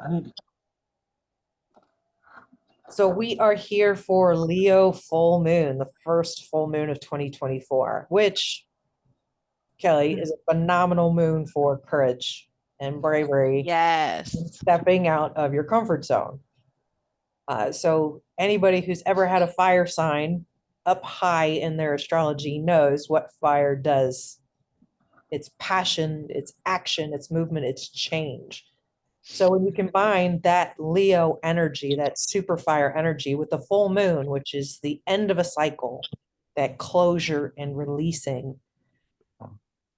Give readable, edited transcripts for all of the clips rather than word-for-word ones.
I need to. So we are here for Leo full moon, the first full moon of 2024, which, Kelly, is a phenomenal moon for courage and bravery, and Yes. stepping out of your comfort zone. So anybody who's ever had a fire sign up high in their astrology knows what fire does. It's passion, it's action, it's movement, it's change. So when you combine that Leo energy, that super fire energy with the full moon, which is the end of a cycle, that closure and releasing,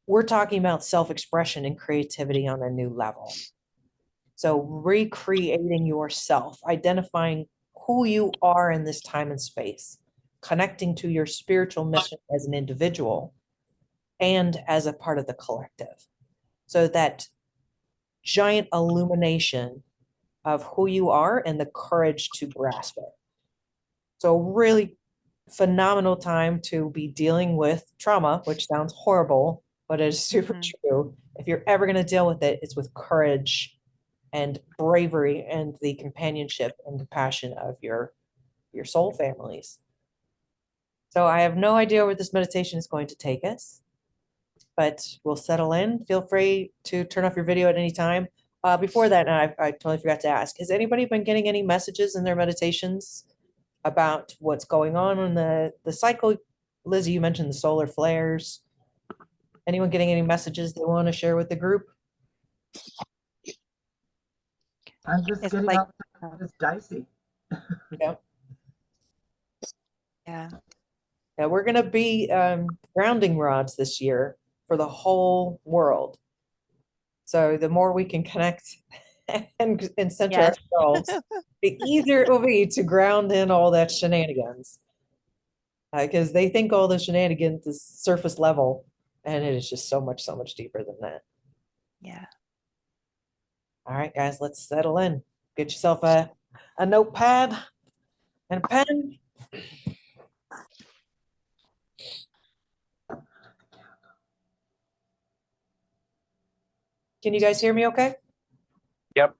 we're talking about self-expression and creativity on a new level. So recreating yourself, identifying who you are in this time and space, connecting to your spiritual mission as an individual and as a part of the collective. So that giant illumination of who you are and the courage to grasp it. So really phenomenal time to be dealing with trauma, which sounds horrible, but it is super true. If you're ever going to deal with it, it's with courage and bravery and the companionship and compassion of your soul families. So I have no idea where this meditation is going to take us, but we'll settle in. Feel free to turn off your video at any time. Before that, and I totally forgot to ask, has anybody been getting any messages in their meditations about what's going on in the cycle? Lizzie, you mentioned the solar flares. Anyone getting any messages they want to share with the group? I'm just It's getting like, out. It's dicey. Yeah. yeah. Yeah, we're going to be grounding rods this year for the whole world. So the more we can connect and center Yes. ourselves, the easier it will be to ground in all that shenanigans. Because they think all the shenanigans is surface level, and it is just so much deeper than that. Yeah. All right, guys, let's settle in. Get yourself a notepad and a pen. Can you guys hear me okay? Yep.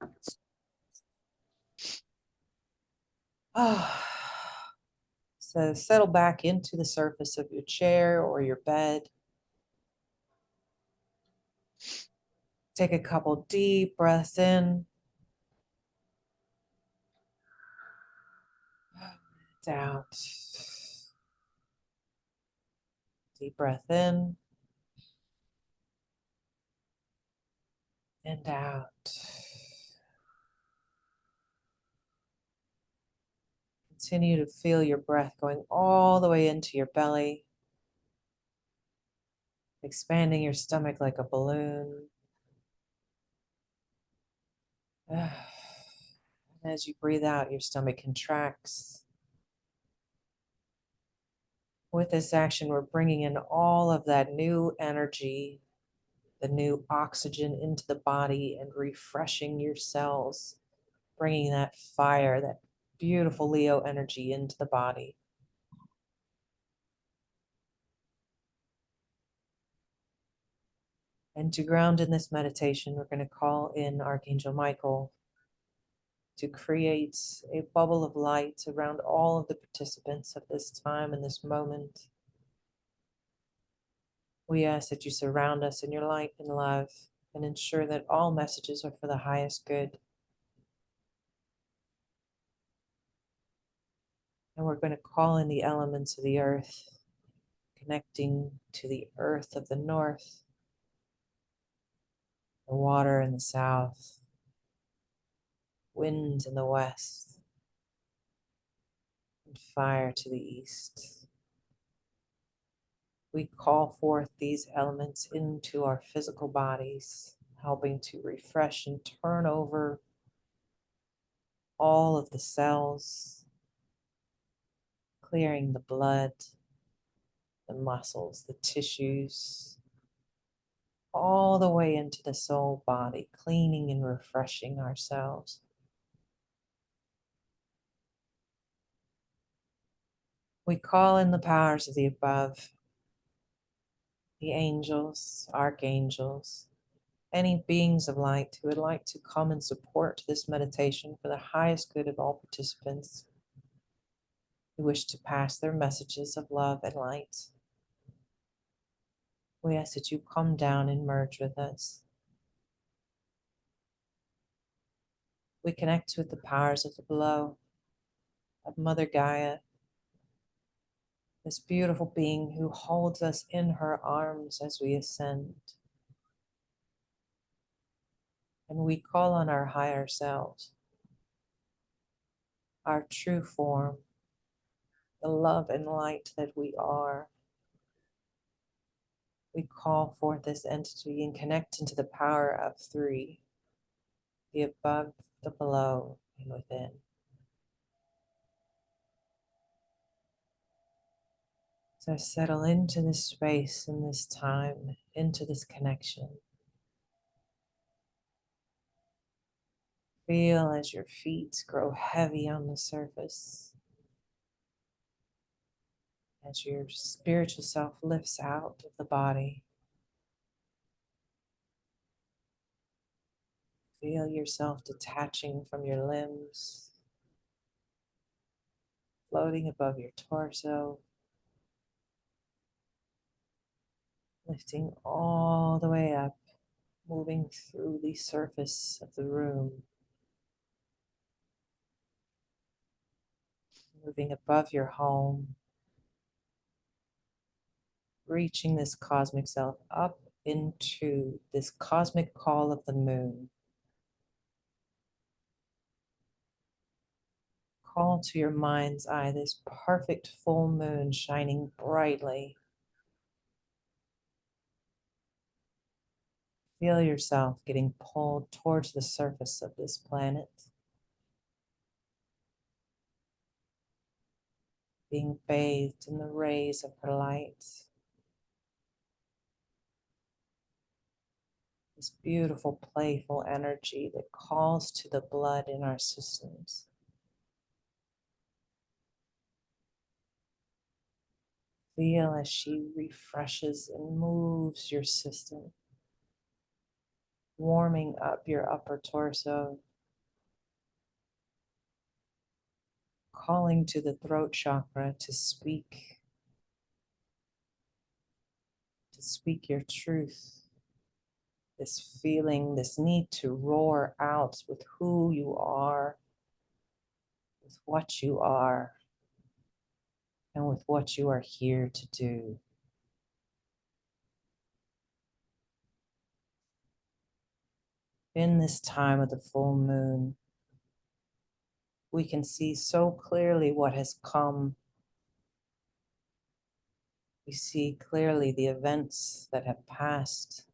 So settle back into the surface of your chair or your bed. Take a couple deep breaths in. Out. Deep breath in. And out. Continue to feel your breath going all the way into your belly, expanding your stomach like a balloon. As you breathe out, your stomach contracts. With this action, we're bringing in all of that new energy, the new oxygen into the body and refreshing your cells, bringing that fire, that beautiful Leo energy into the body. And to ground in this meditation, we're going to call in Archangel Michael to create a bubble of light around all of the participants at this time and this moment. We ask that you surround us in your light and love and ensure that all messages are for the highest good. And we're going to call in the elements of the earth, connecting to the earth of the north, the water in the south, wind in the west, and fire to the east. We call forth these elements into our physical bodies, helping to refresh and turn over all of the cells, clearing the blood, the muscles, the tissues, all the way into the soul body, cleaning and refreshing ourselves. We call in the powers of the above, the angels, archangels, Any beings of light who would like to come and support this meditation for the highest good of all participants who wish to pass their messages of love and light, we ask that you come down and merge with us. We connect with the powers of the below, of Mother Gaia, this beautiful being who holds us in her arms as we ascend. And we call on our higher selves, our true form, the love and light that we are. We call forth this entity and connect into the power of three, the above, the below, and within. So settle into this space and this time, into this connection. Feel as your feet grow heavy on the surface, as your spiritual self lifts out of the body. Feel yourself detaching from your limbs, floating above your torso, lifting all the way up, moving through the surface of the room, moving above your home, reaching this cosmic self up into this cosmic call of the moon. Call to your mind's eye this perfect full moon shining brightly. Feel yourself getting pulled towards the surface of this planet, being bathed in the rays of her light. This beautiful, playful energy that calls to the blood in our systems. Feel as she refreshes and moves your system, warming up your upper torso, calling to the throat chakra to speak your truth. This feeling, this need to roar out with who you are, with what you are, and with what you are here to do. In this time of the full moon, we can see so clearly what has come. We see clearly the events that have passed,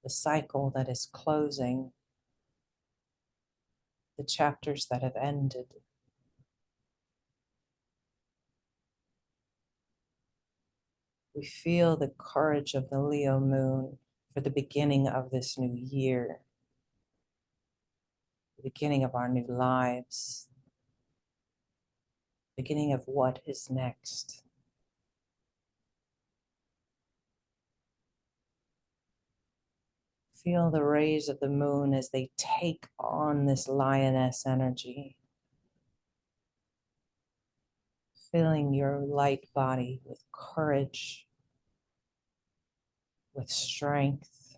the cycle that is closing, the chapters that have ended. We feel the courage of the Leo moon for the beginning of this new year, the beginning of our new lives, beginning of what is next. Feel the rays of the moon as they take on this lioness energy, filling your light body with courage, with strength,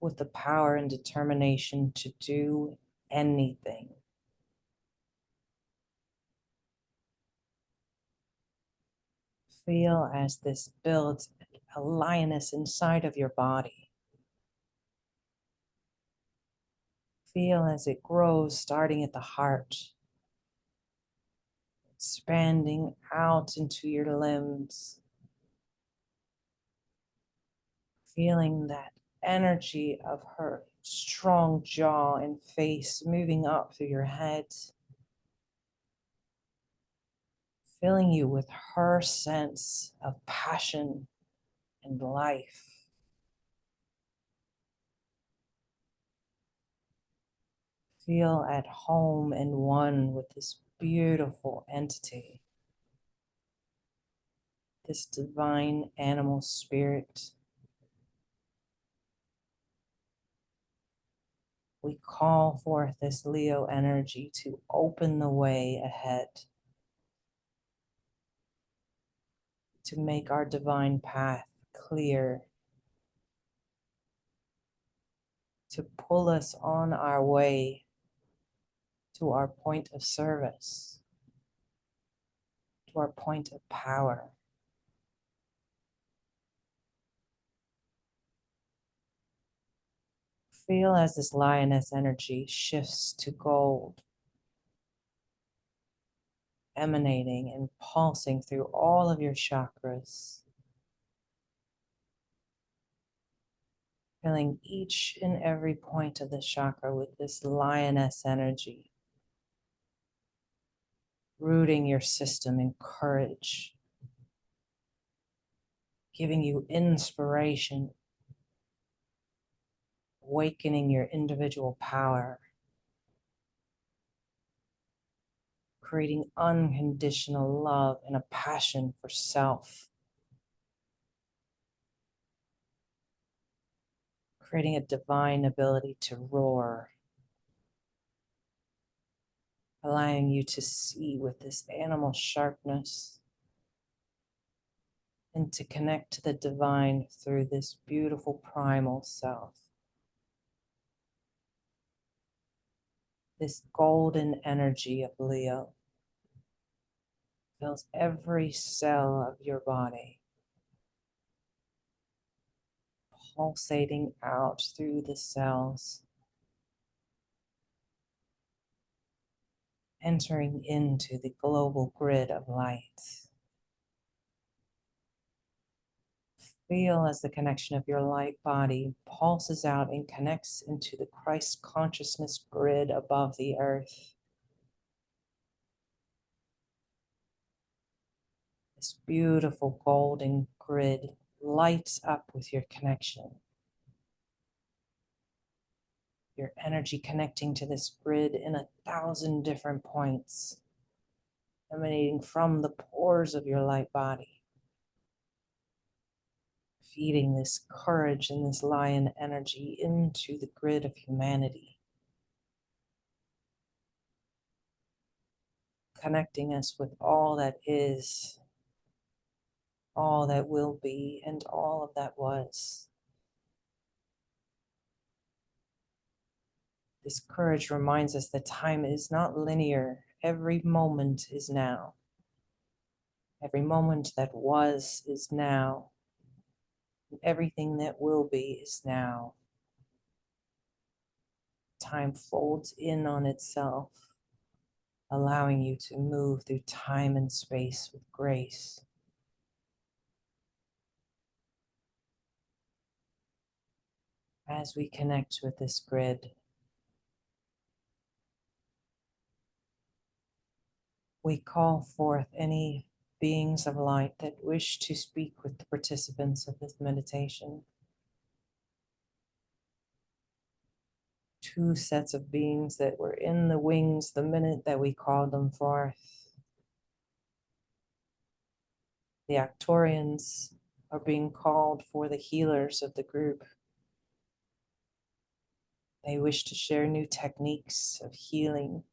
with the power and determination to do anything. Feel as this builds a lioness inside of your body. Feel as it grows, starting at the heart, expanding out into your limbs. Feeling that energy of her strong jaw and face moving up through your head. Filling you with her sense of passion and life. Feel at home and one with this beautiful entity, this divine animal spirit We call forth this Leo energy to open the way ahead, to make our divine path clear, to pull us on our way to our point of service, to our point of power. Feel as this lioness energy shifts to gold, emanating and pulsing through all of your chakras, filling each and every point of the chakra with this lioness energy, rooting your system in courage, giving you inspiration, awakening your individual power, creating unconditional love and a passion for self, creating a divine ability to roar, allowing you to see with this animal sharpness and to connect to the divine through this beautiful primal self. This golden energy of Leo fills every cell of your body, pulsating out through the cells, entering into the global grid of light. Feel as the connection of your light body pulses out and connects into the Christ consciousness grid above the earth. This beautiful golden grid lights up with your connection. Your energy connecting to this grid in 1,000 different points, emanating from the pores of your light body, feeding this courage and this lion energy into the grid of humanity, connecting us with all that is, all that will be, and all of that was. This courage reminds us that time is not linear. Every moment is now. Every moment that was is now. And everything that will be is now. Time folds in on itself, allowing you to move through time and space with grace. As we connect with this grid, we call forth any beings of light that wish to speak with the participants of this meditation. Two sets of beings that were in the wings the minute that we called them forth. The Actorians are being called for the healers of the group. They wish to share new techniques of healing.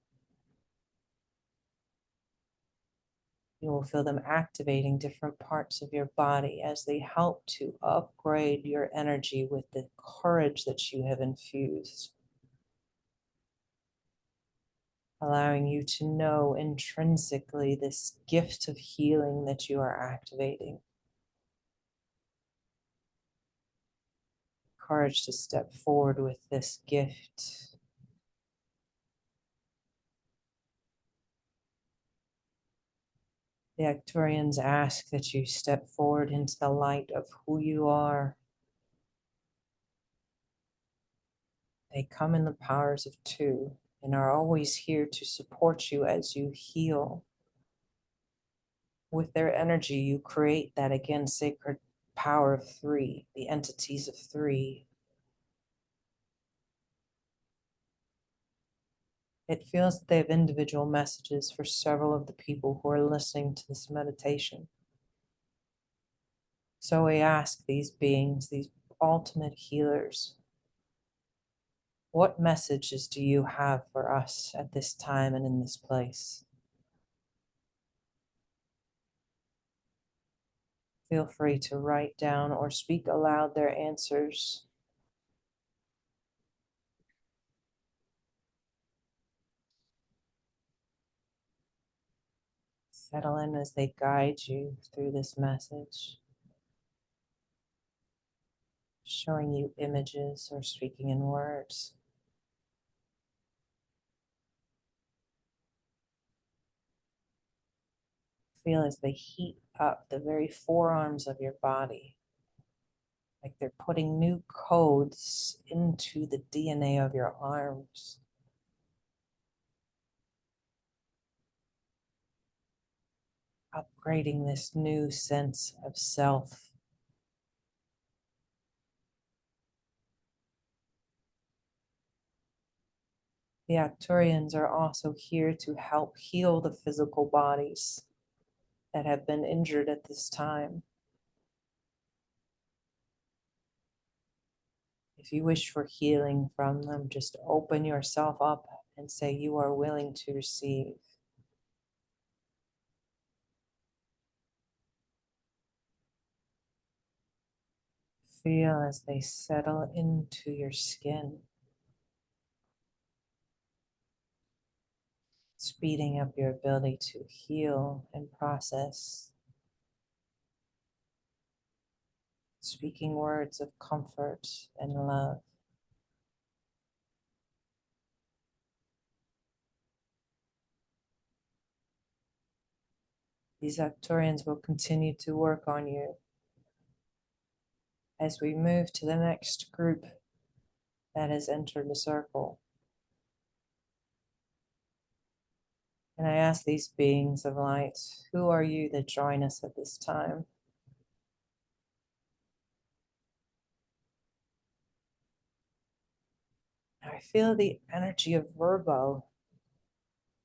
You will feel them activating different parts of your body as they help to upgrade your energy with the courage that you have infused, allowing you to know intrinsically this gift of healing that you are activating. Courage to step forward with this gift. The Arcturians ask that you step forward into the light of who you are. They come in the powers of two and are always here to support you as you heal. With their energy, you create that, again, sacred power of three, the entities of three. It feels that they have individual messages for several of the people who are listening to this meditation. So we ask these beings, these ultimate healers, What messages do you have for us at this time and in this place? Feel free to write down or speak aloud their answers. Settle in as they guide you through this message, showing you images or speaking in words. Feel as they heat up the very forearms of your body, like they're putting new codes into the DNA of your arms. Upgrading this new sense of self. The Arcturians are also here to help heal the physical bodies that have been injured at this time. If you wish for healing from them, just open yourself up and say you are willing to receive. Feel as they settle into your skin, speeding up your ability to heal and process, speaking words of comfort and love. These Arcturians will continue to work on you as we move to the next group that has entered the circle. And I ask these beings of light, who are you that join us at this time? I feel the energy of Virgo.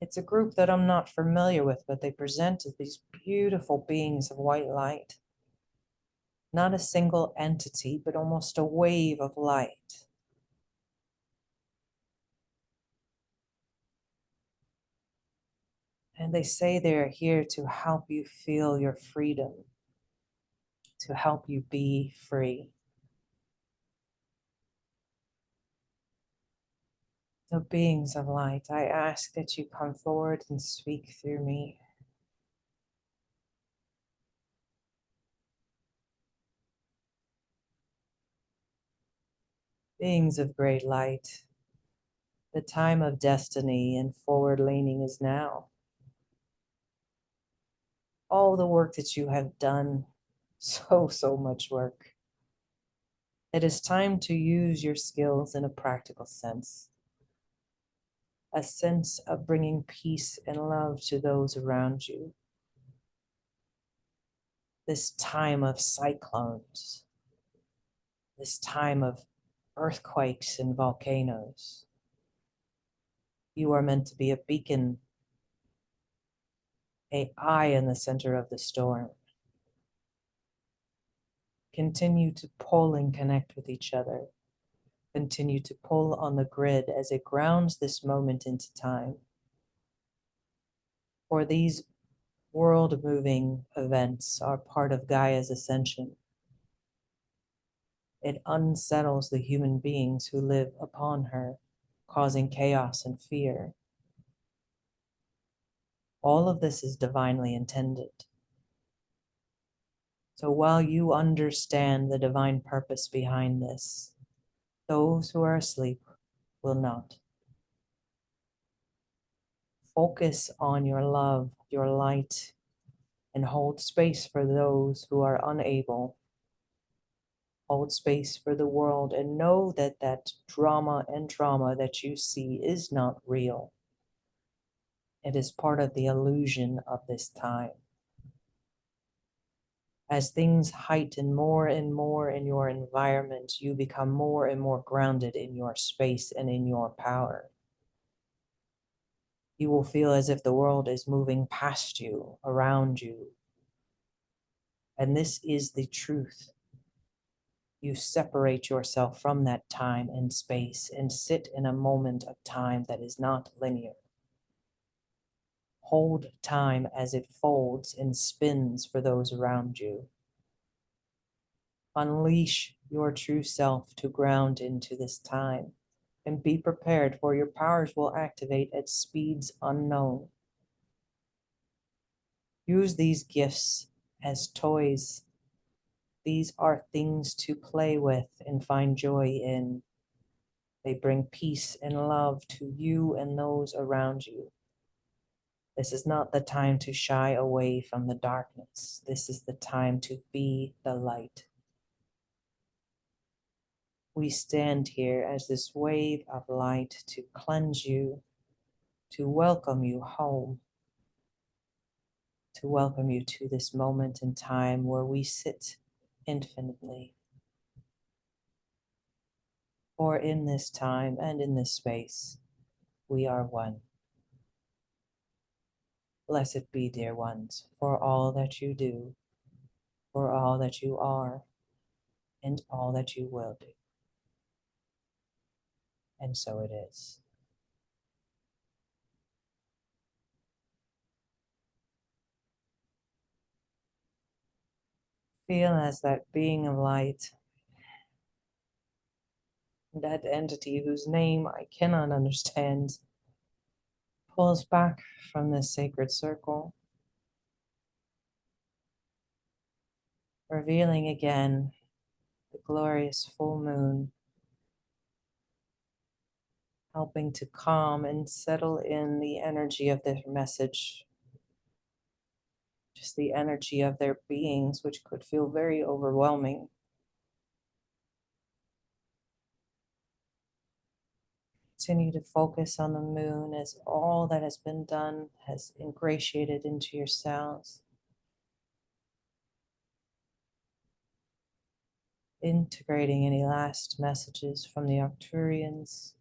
It's a group that I'm not familiar with, but they present as these beautiful beings of white light. Not a single entity, but almost a wave of light. And they say they're here to help you feel your freedom, to help you be free. So beings of light, I ask that you come forward and speak through me. Beings of great light, the time of destiny and forward leaning is now. All the work that you have done, so much work. It is time to use your skills in a practical sense. A sense of bringing peace and love to those around you. This time of cyclones, this time of earthquakes and volcanoes. You are meant to be a beacon, an eye in the center of the storm. Continue to pull and connect with each other. Continue to pull on the grid as it grounds this moment into time. For these world-moving events are part of Gaia's ascension. It unsettles the human beings who live upon her, causing chaos and fear. All of this is divinely intended. So while you understand the divine purpose behind this, those who are asleep will not. Focus on your love, your light, and hold space for those who are unable. Hold space for the world and know that that drama and trauma that you see is not real. It is part of the illusion of this time. As things heighten more and more in your environment, you become more and more grounded in your space and in your power. You will feel as if the world is moving past you, around you. And this is the truth. You separate yourself from that time and space and sit in a moment of time that is not linear. Hold time as it folds and spins for those around you. Unleash your true self to ground into this time, and be prepared, for your powers will activate at speeds unknown. Use these gifts as toys. These are things to play with and find joy in. They bring peace and love to you and those around you. This is not the time to shy away from the darkness. This is the time to be the light. We stand here as this wave of light to cleanse you, to welcome you home, to welcome you to this moment in time where we sit infinitely. For in this time and in this space, we are one. Blessed be, dear ones, for all that you do, for all that you are, and all that you will do. And so it is. Feel as that being of light, that entity whose name I cannot understand, pulls back from this sacred circle, revealing again the glorious full moon, helping to calm and settle in the energy of their message, just the energy of their beings, which could feel very overwhelming. Continue to focus on the moon as all that has been done has ingratiated into your cells, integrating any last messages from the Arcturians,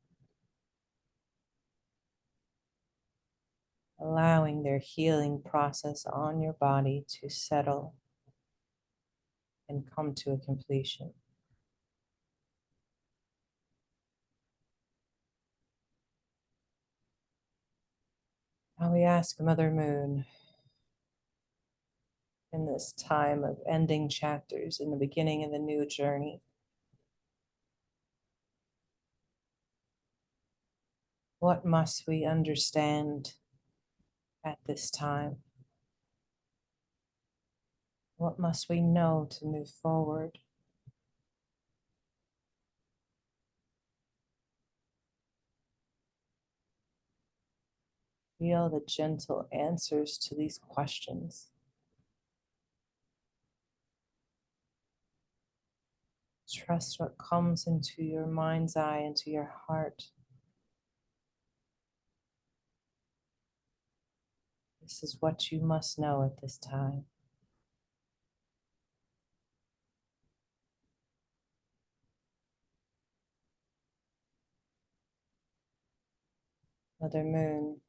allowing their healing process on your body to settle and come to a completion. Now we ask Mother Moon, in this time of ending chapters in the beginning of a new journey, what must we understand at this time? What must we know to move forward? Feel the gentle answers to these questions. Trust what comes into your mind's eye, into your heart. This is what you must know at this time. Mother Moon,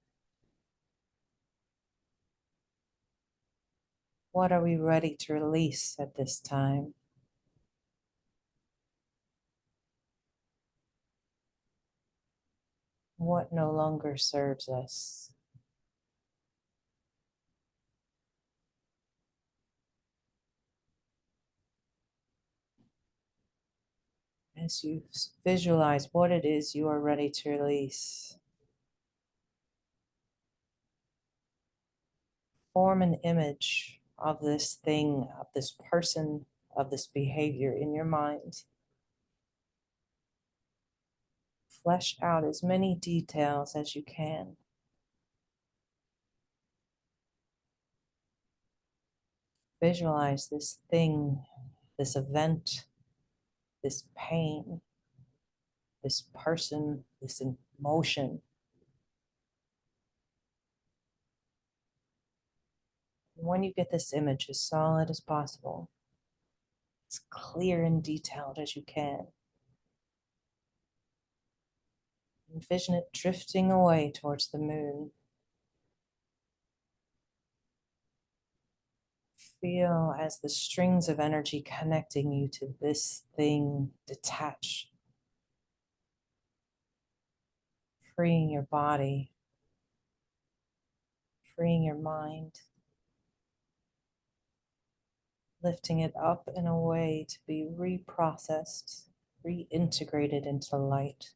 what are we ready to release at this time? What no longer serves us? As you visualize what it is you are ready to release, form an image of this thing, of this person, of this behavior in your mind. Flesh out as many details as you can. Visualize this thing, this event, this pain, this person, this emotion. When you get this image as solid as possible, as clear and detailed as you can, envision it drifting away towards the moon. Feel as the strings of energy connecting you to this thing detach, freeing your body, freeing your mind, lifting it up in a way to be reprocessed, reintegrated into light.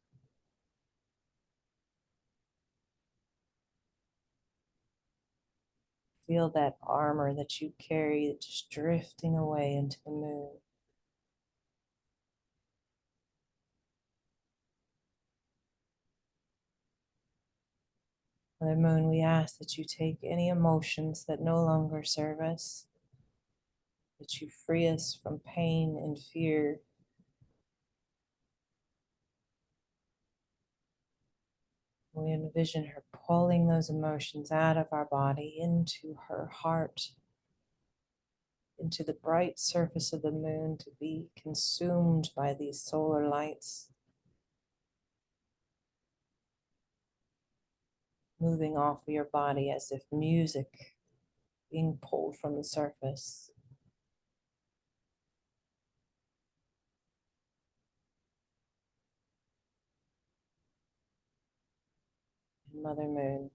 Feel that armor that you carry just drifting away into the moon. Mother Moon, we ask that you take any emotions that no longer serve us, that you free us from pain and fear. We envision her pulling those emotions out of our body into her heart, into the bright surface of the moon to be consumed by these solar lights, moving off of your body as if music being pulled from the surface. Mother Moon,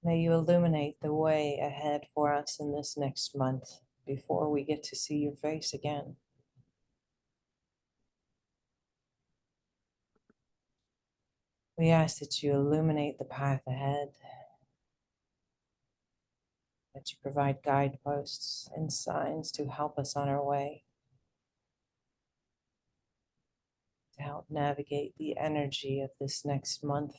may you illuminate the way ahead for us in this next month before we get to see your face again. We ask that you illuminate the path ahead, that you provide guideposts and signs to help us on our way, to help navigate the energy of this next month.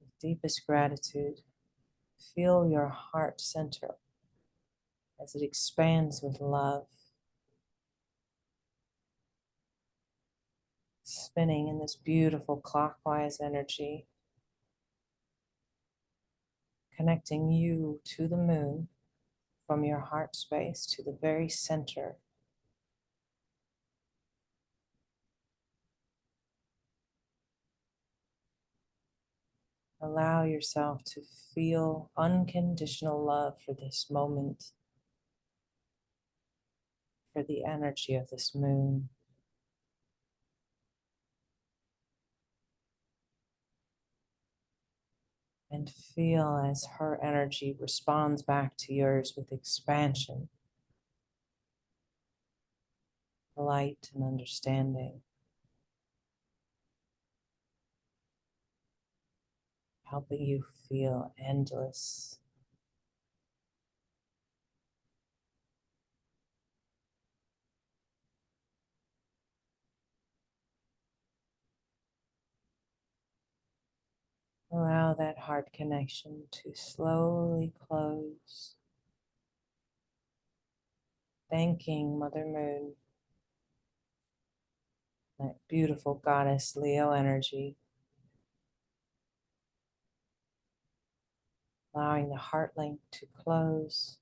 With deepest gratitude, feel your heart center as it expands with love, spinning in this beautiful clockwise energy, connecting you to the moon from your heart space to the very center. Allow yourself to feel unconditional love for this moment, for the energy of this moon. And feel as her energy responds back to yours with expansion, light, and understanding, helping you feel endless. Allow that heart connection to slowly close, thanking Mother Moon, that beautiful goddess Leo energy, allowing the heart link to close,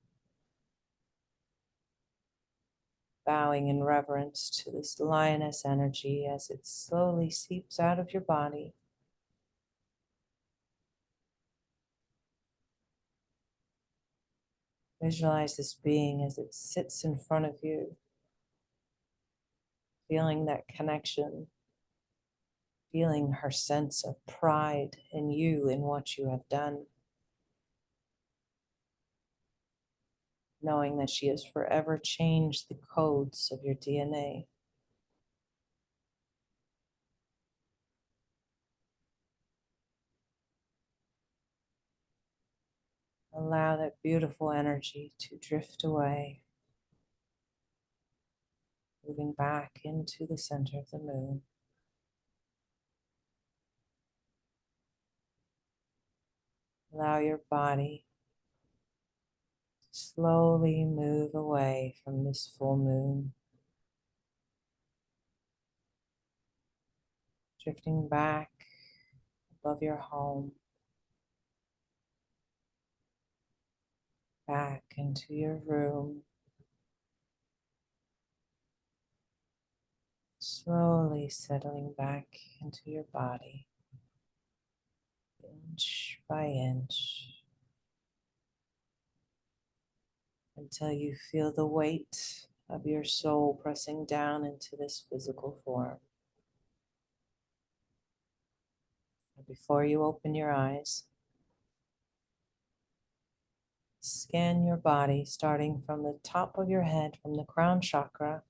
bowing in reverence to this lioness energy as it slowly seeps out of your body. Visualize this being as it sits in front of you, feeling that connection, feeling her sense of pride in you, in what you have done, knowing that she has forever changed the codes of your DNA. Allow that beautiful energy to drift away, moving back into the center of the moon. Allow your body to slowly move away from this full moon, drifting back above your home, back into your room, Slowly settling back into your body, inch by inch, until you feel the weight of your soul pressing down into this physical form. And before you open your eyes, scan your body starting from the top of your head, from the crown chakra,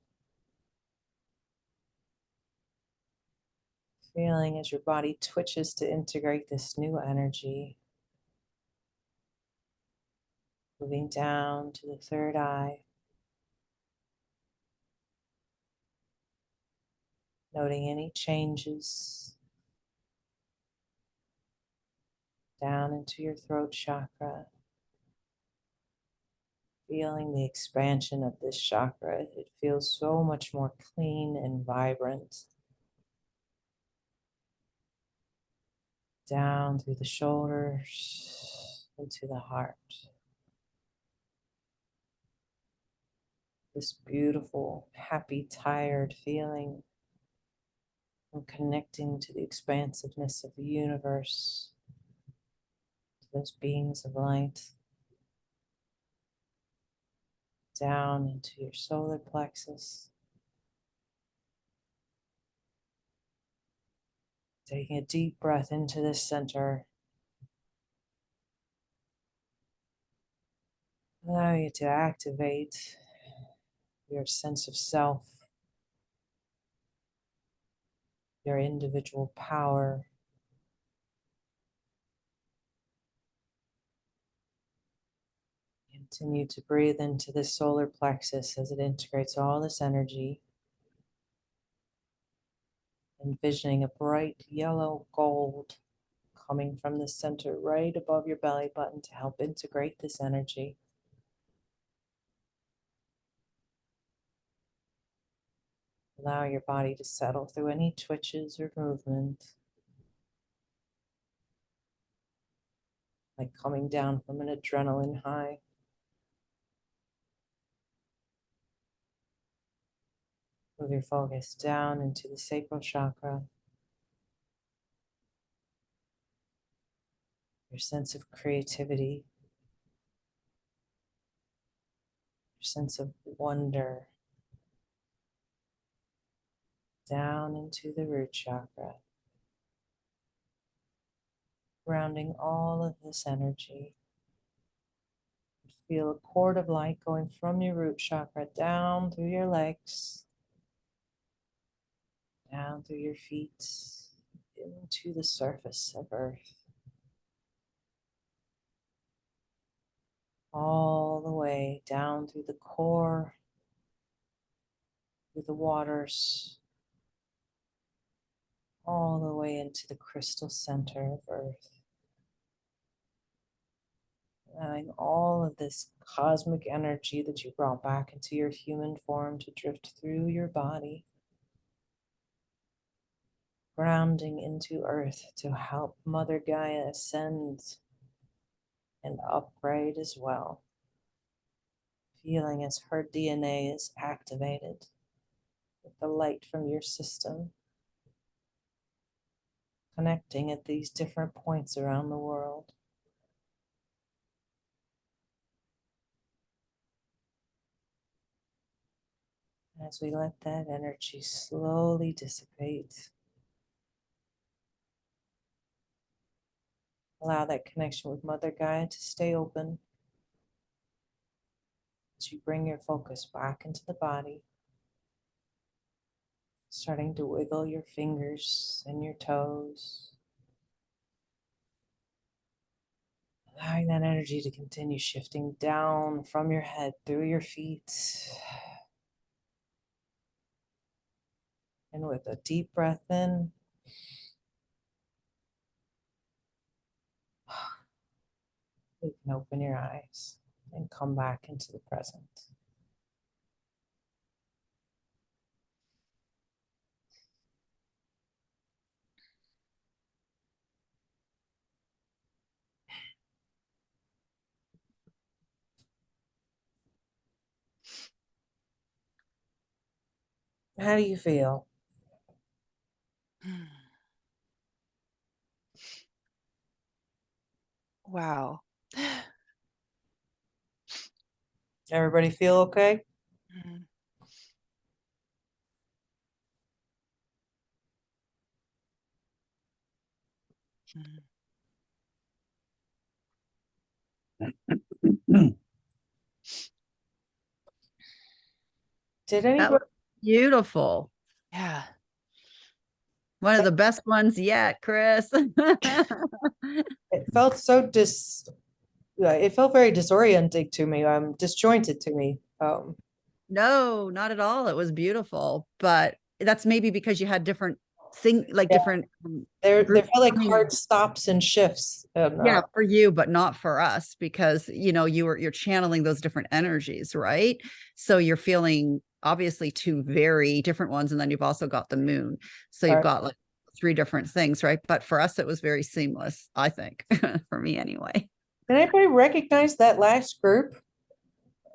feeling as your body twitches to integrate this new energy, moving down to the third eye, noting any changes, down into your throat chakra, feeling the expansion of this chakra. It feels so much more clean and vibrant. Down through the shoulders into the heart. This beautiful, happy, tired feeling of connecting to the expansiveness of the universe, to those beings of light. Down into your solar plexus. Taking a deep breath into this center. Allow you to activate your sense of self, your individual power. Continue to breathe into this solar plexus as it integrates all this energy. Envisioning a bright yellow gold coming from the center right above your belly button to help integrate this energy. Allow your body to settle through any twitches or movement, like coming down from an adrenaline high. Move your focus down into the sacral chakra. Your sense of creativity, your sense of wonder, down into the root chakra, grounding all of this energy. Feel a cord of light going from your root chakra down through your legs, down through your feet, into the surface of Earth, all the way down through the core, through the waters, all the way into the crystal center of Earth. Allowing all of this cosmic energy that you brought back into your human form to drift through your body, grounding into Earth to help Mother Gaia ascend and upgrade as well. Feeling as her DNA is activated with the light from your system, connecting at these different points around the world. As we let that energy slowly dissipate, allow that connection with Mother Gaia to stay open as you bring your focus back into the body, starting to wiggle your fingers and your toes, allowing that energy to continue shifting down from your head through your feet. And with a deep breath in, you can open your eyes and come back into the present. How do you feel? Wow. Everybody feel okay? Mhm. Mhm. Did That anybody? was beautiful. Yeah. One of the best ones yet, Chris. It felt so it felt very disorienting to me, disjointed to me. No, not at all. It was beautiful, but that's maybe because you had different Yeah. different There groups felt like coming. hard stops and shifts. And, Yeah, for you, but not for us, because you're channeling those different energies, right? So you're feeling obviously two very different ones, and then you've also got the moon. So you've Right. got like three different things, right? But for us, it was very seamless, I think, for me anyway. Did anybody recognize that last group?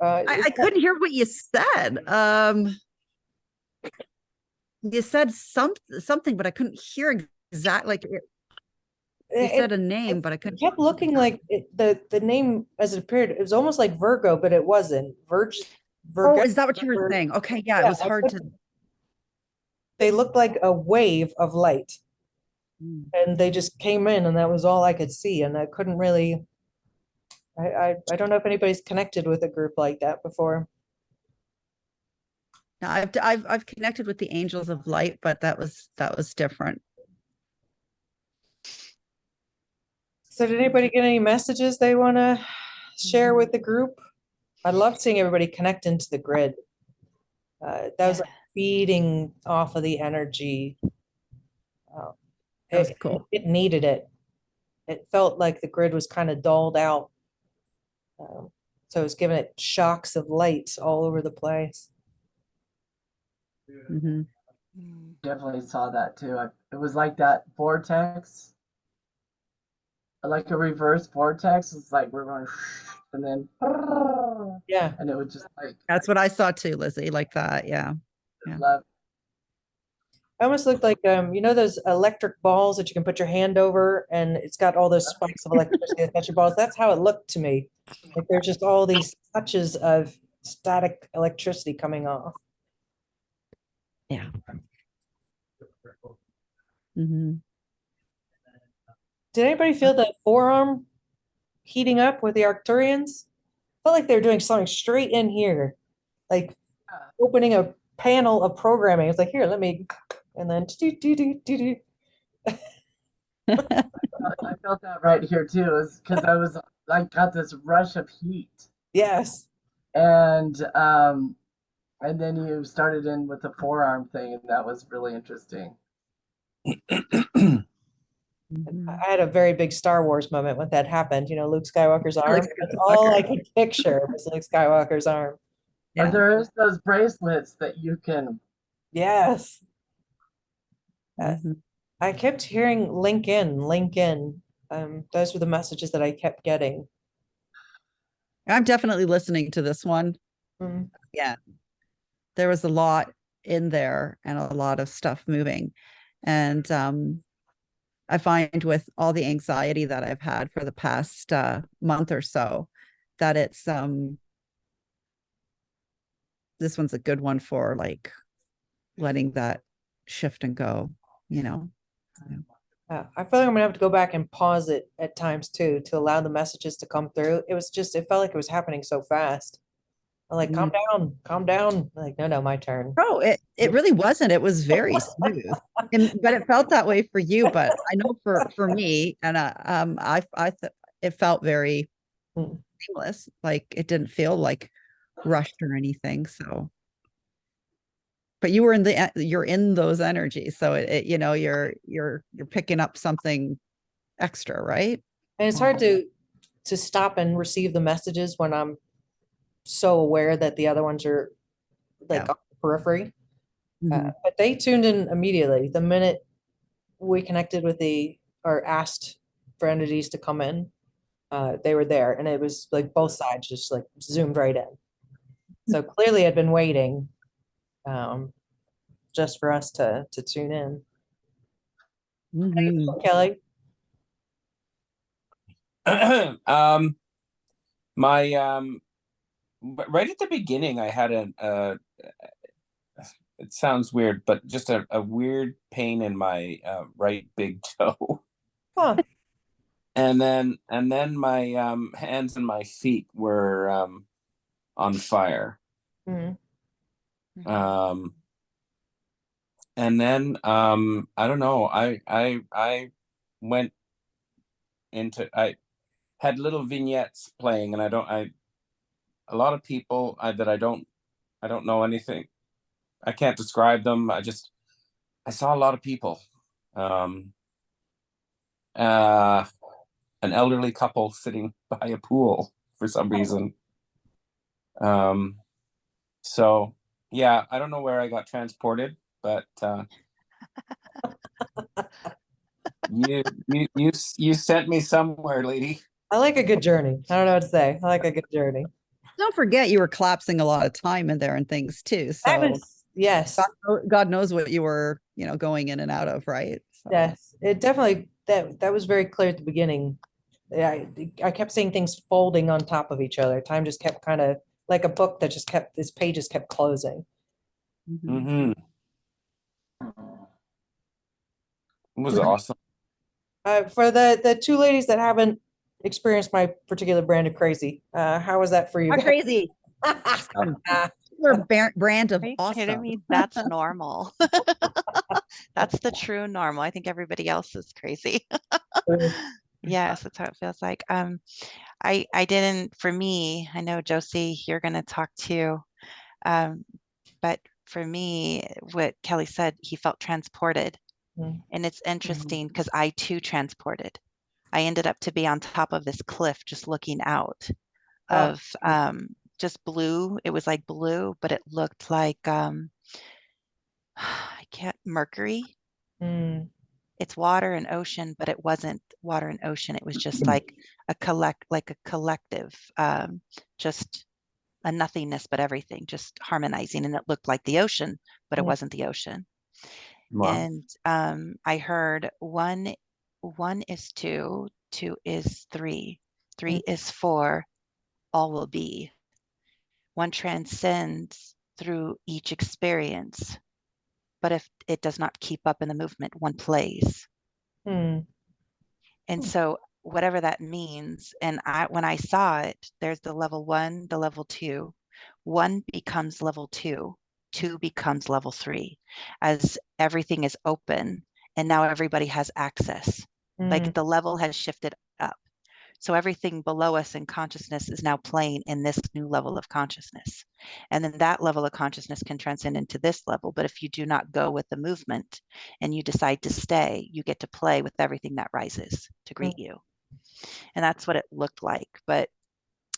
I couldn't hear what you said. You said something, but I couldn't hear exactly. Like you said a name, but I It couldn't. kept looking like the name as it appeared. It was almost like Virgo, but it wasn't. Virgo. Oh, is that what you were saying? Okay, yeah, it was hard to. They looked like a wave of light, Mm. and they just came in, and that was all I could see, and I couldn't really. I don't know if anybody's connected with a group like that before. No, I've connected with the angels of light, but that was different. So did anybody get any messages they want to share with the group? I love seeing everybody connect into the grid. That was like feeding off of the energy. That was cool. It needed it. It felt like the grid was kind of dulled out. So it was giving it shocks of light all over the place. Mhm. Mm. Definitely saw that too. It was like that vortex, like a reverse vortex. It's like we're going, and then, Yeah. and it was just like, That's what I saw too, Lizzie, like that. Yeah. Yeah. love. It almost looked like those electric balls that you can put your hand over and it's got all those spikes of electricity that touch your balls. That's how it looked to me. Like there's just all these touches of static electricity coming off. Yeah. Mhm. Did anybody feel the forearm heating up with the Arcturians? Felt like they were doing something straight in here, like opening a panel of programming. It's like, here, let me, and then do do do do do. I felt that right here too, is because I was like got this rush of heat, Yes. and then you started in with the forearm thing, and that was really interesting. Mhm. I had a very big Star Wars moment when that happened. Luke Skywalker's arm. That's all I could picture was Luke Skywalker's arm. But Yeah. there is those bracelets that you can. Yes. Mhm. I kept hearing link in, link in. Those were the messages that I kept getting. I'm definitely listening to this one. Mm. Yeah. There was a lot in there and a lot of stuff moving. And I find with all the anxiety that I've had for the past month or so, that it's this one's a good one for like letting that shift and go, you know. I feel like I'm gonna have to go back and pause it at times too to allow the messages to come through. It felt like it was happening so fast. I'm like, calm down, calm down. I'm like, no, my turn. Oh, it really wasn't. It was very smooth. But it felt that way for you. But I know for me, and it felt very Mm. seamless. Like it didn't feel like rushed or anything. So, but you're in those energies, so you're picking up something extra, right? And it's hard to stop and receive the messages when I'm so aware that the other ones are like Yeah. on the periphery. Mhm. But they tuned in immediately the minute we connected with or asked for entities to come in. They were there, and it was like both sides just like zoomed right in. So clearly, I'd been waiting, just for us to tune in. How you Mhm. feel, Kelly? My right at the beginning, I had it sounds weird, but just a weird pain in my right big toe. Huh. And then my hands and my feet were on fire. Mm. Um, and then I don't know. I went into I had little vignettes playing, and a lot of people that I don't know anything. I can't describe them. I saw a lot of people. Um, an elderly couple sitting by a pool for some reason. So yeah, I don't know where I got transported, but you sent me somewhere, lady. I like a good journey. I don't know what to say. I like a good journey. Don't forget you were collapsing a lot of time in there and things too. I So was, yes, God knows what you were, going in and out of, right? So. yes. It definitely, that was very clear at the beginning. Yeah, I kept seeing things folding on top of each other. Time just kept kind of like a book that just kept, its pages kept closing. Mm-hmm. It was awesome. For the two ladies that haven't experienced my particular brand of crazy, how was that for you Not guys? crazy. We're brand of Are you kidding awesome. me? That's normal. That's the true normal. I think everybody else is crazy. Yes, that's how it feels like. I didn't, for me, I know Josie, you're gonna talk too. But for me, what Kelly said, he felt transported. Mm. And it's interesting because I too transported. I ended up to be on top of this cliff just looking out Oh. of just blue. It was like blue, but it looked like I can't mercury. Mm. It's water and ocean, but it wasn't water and ocean. It was just like a collective, just a nothingness, but everything just harmonizing. And it looked like the ocean, but it Mm. wasn't the ocean. Wow. And I heard one is two, two is three, three is four, all will be. One transcends through each experience, but if it does not keep up in the movement, one plays. Mm. And so whatever that means, and when I saw it, there's the level one, the level two. One becomes level two, two becomes level three, as everything is open and now everybody has access. Like Mm. the level has shifted up. So everything below us in consciousness is now playing in this new level of consciousness. And then that level of consciousness can transcend into this level. But if you do not go with the movement and you decide to stay, you get to play with everything that rises to greet you. And that's what it looked like. But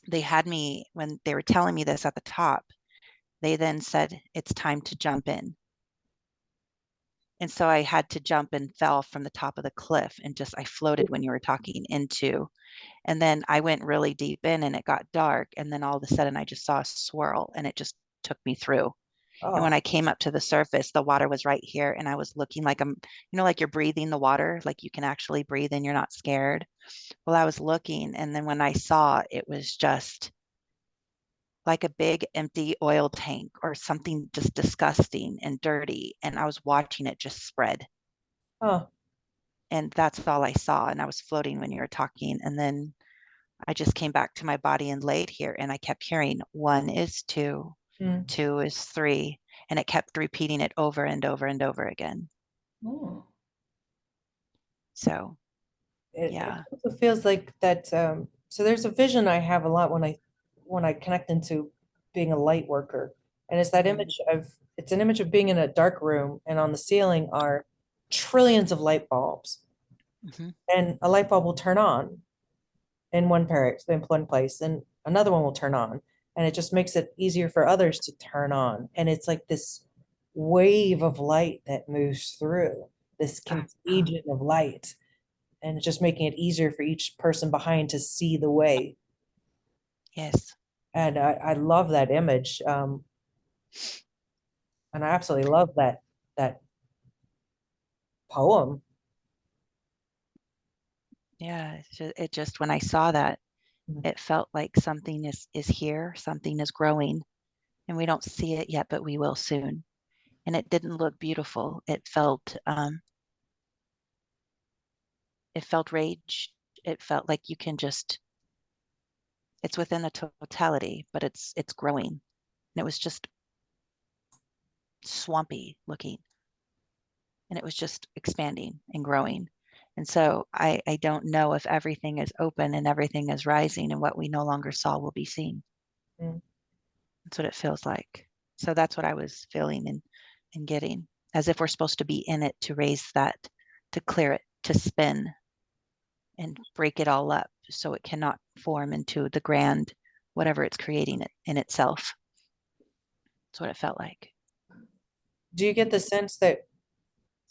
they had me, when they were telling me this at the top, they then said, it's time to jump in. And so I had to jump and fell from the top of the cliff and just, I floated when you were talking into. And then I went really deep in and it got dark. And then all of a sudden I just saw a swirl and it just took me through. And when Oh. I came up to the surface, the water was right here. And I was looking like like you're breathing the water, like you can actually breathe and you're not scared. Well, I was looking. And then when I saw, it was just like a big empty oil tank or something just disgusting and dirty. And I was watching it just spread. Oh. And that's all I saw. And I was floating when you were talking. And then I just came back to my body and laid here and I kept hearing one is two, Mm. two is three. And it kept repeating it over and over and over again. Mm. So, It yeah. also feels like that. So there's a vision I have a lot when I connect into being a light worker, and it's that image of it's an image of being in a dark room, and on the ceiling are trillions of light bulbs, and a light bulb will turn on in one place, and another one will turn on, and it just makes it easier for others to turn on, and it's like this wave of light that moves through this contagion of light and it's just making it easier for each person behind to see the way. Yes. And I love that image. And I absolutely love that poem. Yeah, it just when I saw that, Mhm. it felt like something is here, something is growing, and we don't see it yet, but we will soon. And it didn't look beautiful. It felt rage. It felt like you can just it's within the totality, but it's growing. And it was just swampy looking. And it was just expanding and growing. And so I don't know if everything is open and everything is rising and what we no longer saw will be seen. Mm. That's what it feels like. So that's what I was feeling and getting, as if we're supposed to be in it to raise that, to clear it, to spin and break it all up so it cannot form into the grand, whatever it's creating it in itself. That's what it felt like. Do you get the sense that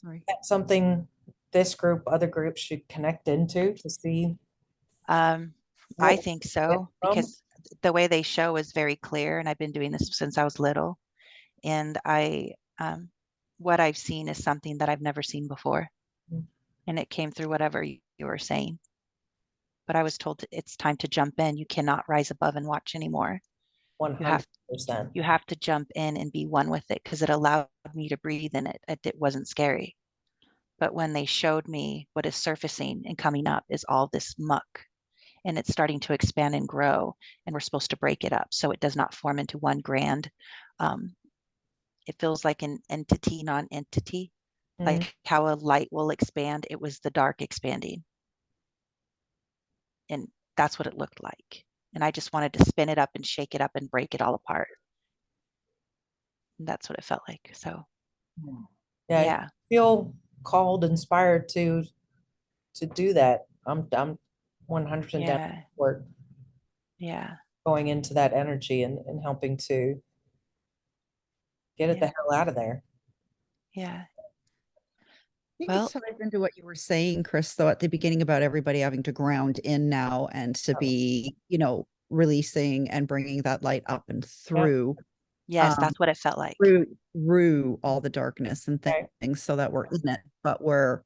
Sorry. that's something this group, other groups should connect into to see? I What think we get so, from? because the way they show is very clear, and I've been doing this since I was little. And what I've seen is something that I've never seen before. Mm. And it came through whatever you were saying. But I was told it's time to jump in. You cannot rise above and watch anymore. You have 100%. you have to jump in and be one with it because it allowed me to breathe in it. It wasn't scary. But when they showed me what is surfacing and coming up is all this muck, and it's starting to expand and grow, and we're supposed to break it up so it does not form into one grand. It feels like an entity, non-entity, Mhm. like how a light will expand. It was the dark expanding, and that's what it looked like. And I just wanted to spin it up and shake it up and break it all apart. And that's what it felt like. So Yeah, yeah, I feel called, inspired to do that. I'm 100% down yeah, for yeah, going into that energy and helping to get it the yeah, hell out of there. yeah. I think it Well, ties into what you were saying, Chris, though, at the beginning about everybody having to ground in now and to be, releasing and bringing that light up and through, yes, um, that's what it felt like. through all the darkness and Right. things so that we're in it, but we're,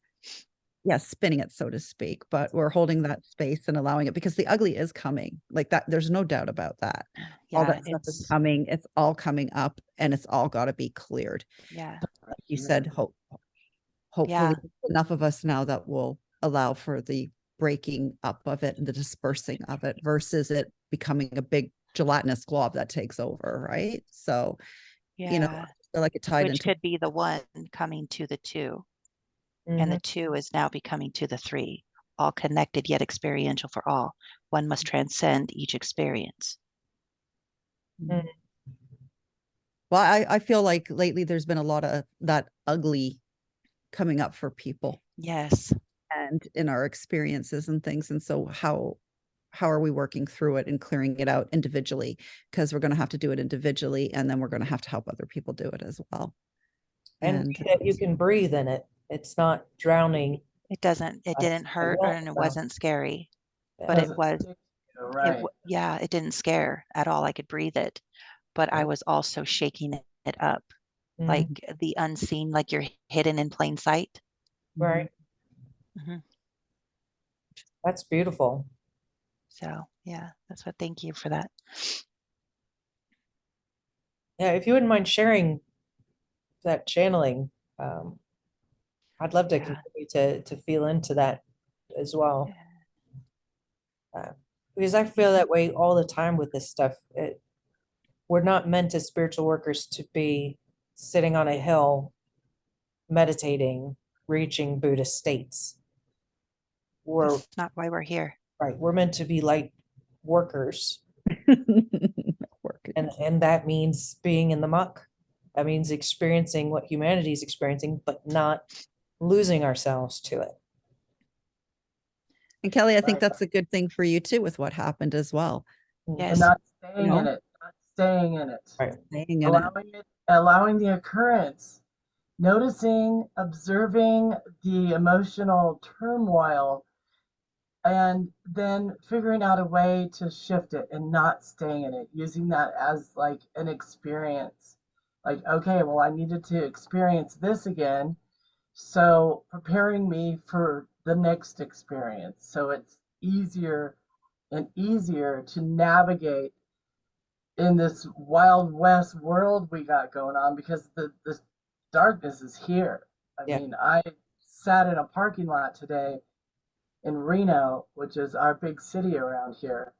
spinning it, so to speak, but we're holding that space and allowing it because the ugly is coming like that. There's no doubt about that. All Yeah, that stuff is coming. It's all coming up and it's all got to be cleared. yeah, Like you said, hopefully enough of us now that will allow for the breaking up of it and the dispersing of it versus it becoming a big gelatinous glob that takes over, right? So, I yeah. feel like it tied Which into could be the one coming to the two, and the Mhm. two is now becoming to the three, all connected yet experiential for all. One must transcend each experience. Mhm. well, I feel like lately there's been a lot of that ugly coming up for people Yes. and in our experiences and things. And so how are we working through it and clearing it out individually? Because we're going to have to do it individually, and then we're going to have to help other people do it as well. And And that you can breathe in it. It's not drowning It us. didn't hurt Yeah, and it so, wasn't scary, but yeah. it doesn't was, stick to you, right? yeah, it didn't scare at all. I could breathe it, but I Yeah. was also shaking it up, Mhm. like the unseen, like you're hidden in plain sight. Right. Mhm. That's beautiful. So yeah, that's what, thank you for that. Yeah, if you wouldn't mind sharing that channeling, um, I'd love to Yeah. continue to feel into that as well. Because I feel that way all the time with this stuff. We're not meant as spiritual workers to be sitting on a hill meditating, reaching Buddhist states. We're That's not why we're here. right. We're meant to be light workers, working. and that means being in the muck. That means experiencing what humanity is experiencing, but not losing ourselves to it. And Kelly, I think Right. that's a good thing for you too with what happened as well. And Yes. not staying know? in it, not staying in it. Right. Staying in it. Allowing the occurrence, noticing, observing the emotional turmoil, and then figuring out a way to shift it and not staying in it, using that as like an experience. Like, okay, well, I needed to experience this again. So preparing me for the next experience. So it's easier and easier to navigate in this Wild West world we got going on, because the darkness is here. I Yeah. mean, I sat in a parking lot today in Reno, which is our big city around here,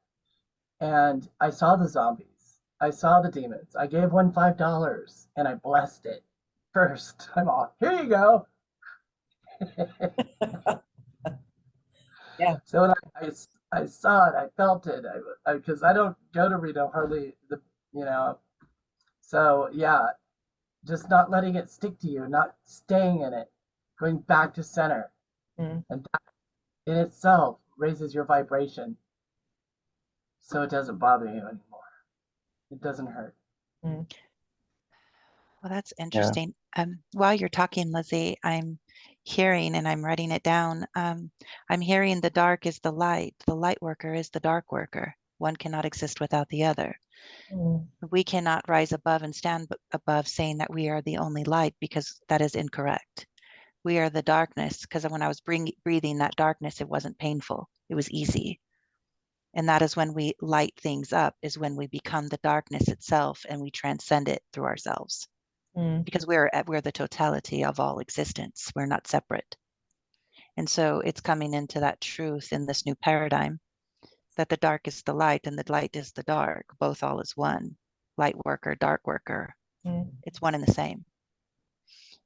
and I saw the zombies. I saw the demons. I gave one $5 and I blessed it first. I'm all, here you go. Yeah. So when I saw it, I felt it. Because I don't go to Reno hardly, you know. So yeah, just not letting it stick to you, not staying in it, going back to center, Mm. and that in itself raises your vibration, so it doesn't bother you anymore. It doesn't hurt. Mm. Well, that's interesting. While you're talking, Lizzie, I'm hearing, and I'm writing it down. I'm hearing the dark is the light worker is the dark worker. One cannot exist without the other. Mm. We cannot rise above and stand above saying that we are the only light, because that is incorrect. We are the darkness, because when I was breathing that darkness, it wasn't painful. It was easy. And that is when we light things up, is when we become the darkness itself and we transcend it through ourselves. Mm. Because we're the totality of all existence. We're not separate. And so it's coming into that truth in this new paradigm, that the dark is the light and the light is the dark, both all is one. Light worker, dark worker, Mm. it's one and the same.